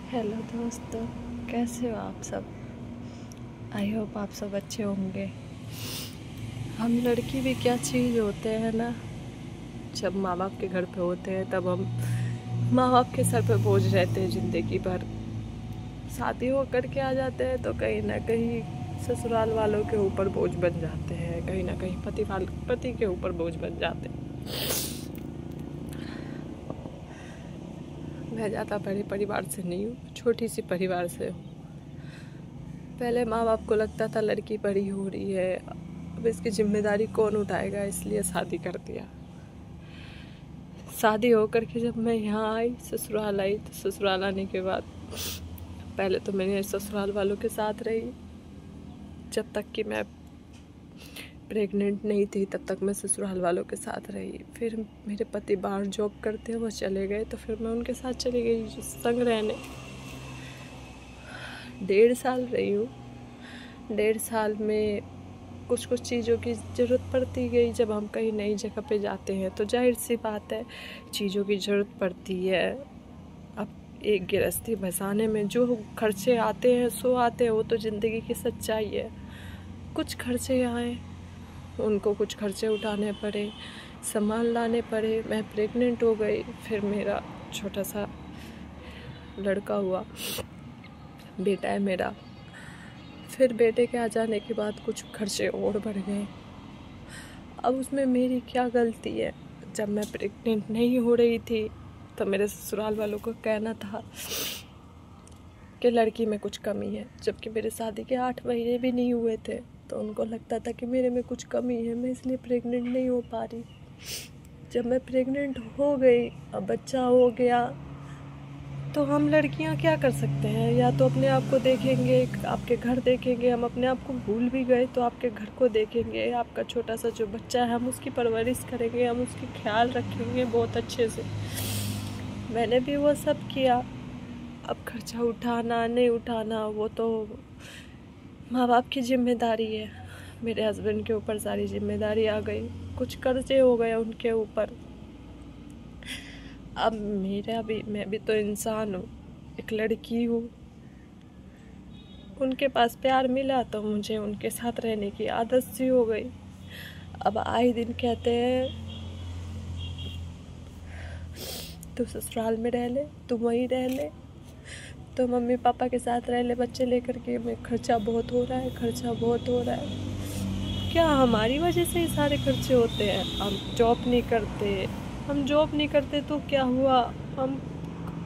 Hello दोस्तों, कैसे हो आप सब। आई होप आप सब अच्छे होंगे। हम लड़की भी क्या चीज़ होते हैं ना, जब माँ बाप के घर पे होते हैं तब हम माँ बाप के सर पे बोझ रहते हैं ज़िंदगी भर। शादी हो करके आ जाते हैं तो कहीं ना कहीं ससुराल वालों के ऊपर बोझ बन जाते हैं, कहीं ना कहीं पति के ऊपर बोझ बन जाते हैं। मैं ज़्यादा बड़े परिवार से नहीं हूँ, छोटी सी परिवार से हूँ। पहले माँ बाप को लगता था लड़की बड़ी हो रही है, अब इसकी जिम्मेदारी कौन उठाएगा, इसलिए शादी कर दिया। शादी होकर के जब मैं यहाँ आई, ससुराल आई, तो ससुराल आने के बाद पहले तो मैंने ससुराल वालों के साथ रही। जब तक कि मैं प्रेग्नेंट नहीं थी तब तक मैं ससुराल वालों के साथ रही। फिर मेरे पति बाहर जॉब करते हैं, वो चले गए तो फिर मैं उनके साथ चली गई संग रहने। 1.5 साल रही हूँ। 1.5 साल में कुछ कुछ चीज़ों की ज़रूरत पड़ती गई। जब हम कहीं नई जगह पे जाते हैं तो जाहिर सी बात है चीज़ों की ज़रूरत पड़ती है। अब एक गृहस्थी बसाने में जो खर्चे आते हैं सो आते हैं, वो तो ज़िंदगी की सच्चाई है। कुछ खर्चे आए, उनको कुछ खर्चे उठाने पड़े, सामान लाने पड़े। मैं प्रेग्नेंट हो गई, फिर मेरा छोटा सा लड़का हुआ, बेटा है मेरा। फिर बेटे के आ जाने के बाद कुछ खर्चे और बढ़ गए। अब उसमें मेरी क्या गलती है। जब मैं प्रेग्नेंट नहीं हो रही थी तो मेरे ससुराल वालों को कहना था कि लड़की में कुछ कमी है, जबकि मेरे शादी के 8 महीने भी नहीं हुए थे। तो उनको लगता था कि मेरे में कुछ कमी है, मैं इसलिए प्रेग्नेंट नहीं हो पा रही। जब मैं प्रेग्नेंट हो गई, अब बच्चा हो गया, तो हम लड़कियां क्या कर सकते हैं। या तो अपने आप को देखेंगे, आपके घर देखेंगे। हम अपने आप को भूल भी गए तो आपके घर को देखेंगे। आपका छोटा सा जो बच्चा है, हम उसकी परवरिश करेंगे, हम उसकी ख्याल रखेंगे बहुत अच्छे से। मैंने भी वो सब किया। अब खर्चा उठाना नहीं उठाना वो तो माँ बाप की जिम्मेदारी है। मेरे हस्बैंड के ऊपर सारी जिम्मेदारी आ गई, कुछ कर्जे हो गए उनके ऊपर। अब मैं भी तो इंसान हूँ, एक लड़की हूँ। उनके पास प्यार मिला तो मुझे उनके साथ रहने की आदत सी हो गई। अब आए दिन कहते हैं तू ससुराल में रह ले, तू वहीं रह ले, तो मम्मी पापा के साथ रह ले बच्चे लेकर के। मैं खर्चा बहुत हो रहा है, खर्चा बहुत हो रहा है। क्या हमारी वजह से ही सारे खर्चे होते हैं। हम जॉब नहीं करते तो क्या हुआ, हम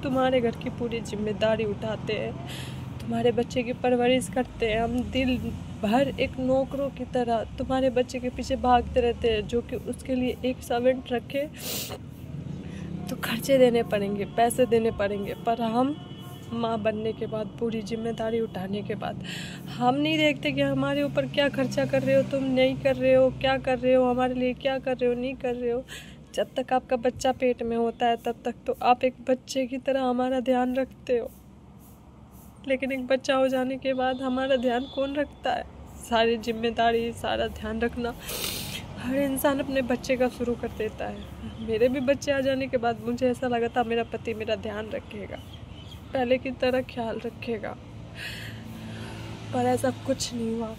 तुम्हारे घर की पूरी जिम्मेदारी उठाते हैं, तुम्हारे बच्चे की परवरिश करते हैं। हम दिल भर एक नौकरों की तरह तुम्हारे बच्चे के पीछे भागते रहते हैं, जो कि उसके लिए एक सर्वेंट रखे तो खर्चे देने पड़ेंगे, पैसे देने पड़ेंगे। पर हम माँ बनने के बाद, पूरी जिम्मेदारी उठाने के बाद, हम नहीं देखते कि हमारे ऊपर क्या खर्चा कर रहे हो, तुम नहीं कर रहे हो, क्या कर रहे हो, हमारे लिए क्या कर रहे हो, नहीं कर रहे हो। जब तक आपका बच्चा पेट में होता है तब तक तो आप एक बच्चे की तरह हमारा ध्यान रखते हो, लेकिन एक बच्चा हो जाने के बाद हमारा ध्यान कौन रखता है। सारी जिम्मेदारी, सारा ध्यान रखना हर इंसान अपने बच्चे का शुरू कर देता है। मेरे भी बच्चे आ जाने के बाद मुझे ऐसा लगा था मेरा पति मेरा ध्यान रखेगा, पहले की तरह ख्याल रखेगा, पर ऐसा कुछ नहीं हुआ।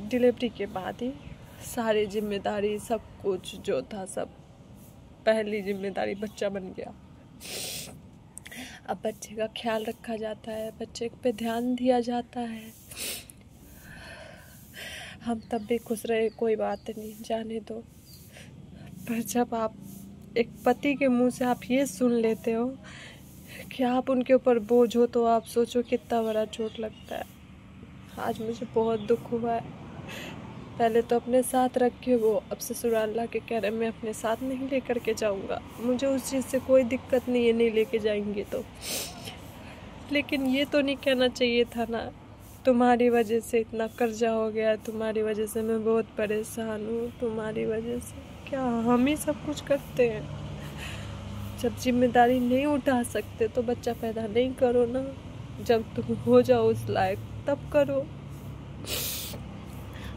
डिलीवरी के बाद ही सारी जिम्मेदारी, सब कुछ जो था, सब पहली जिम्मेदारी बच्चा बन गया। अब बच्चे का ख्याल रखा जाता है, बच्चे पे ध्यान दिया जाता है। हम तब भी खुश रहे, कोई बात नहीं, जाने दो। पर जब आप एक पति के मुंह से आप ये सुन लेते हो कि आप उनके ऊपर बोझ हो, तो आप सोचो कितना बड़ा चोट लगता है। आज मुझे बहुत दुख हुआ है। पहले तो अपने साथ रख के वो अब ससुराल ला के कह रहे मैं अपने साथ नहीं लेकर के जाऊंगा। मुझे उस चीज़ से कोई दिक्कत नहीं है, नहीं लेके जाएंगे तो, लेकिन ये तो नहीं कहना चाहिए था ना, तुम्हारी वजह से इतना कर्जा हो गया, तुम्हारी वजह से मैं बहुत परेशान हूँ, तुम्हारी वजह से। क्या हम ही सब कुछ करते हैं। जब जिम्मेदारी नहीं उठा सकते तो बच्चा पैदा नहीं करो ना, जब तुम हो जाओ उस लायक तब करो।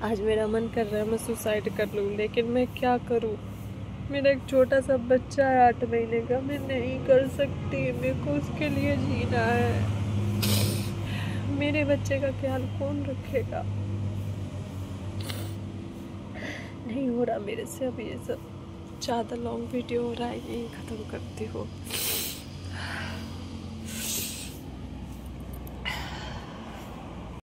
आज मेरा मन कर रहा है मैं सुसाइड कर लूँ, लेकिन मैं क्या करूँ। मेरा एक छोटा सा बच्चा है 8 महीने का, मैं नहीं कर सकती, मेरे को उसके लिए जीना है। मेरे बच्चे का ख्याल कौन रखेगा? नहीं हो रहा मेरे से अब ये सब, ज़्यादा लॉन्ग वीडियो हो रहा है, यही ख़त्म करती हूँ।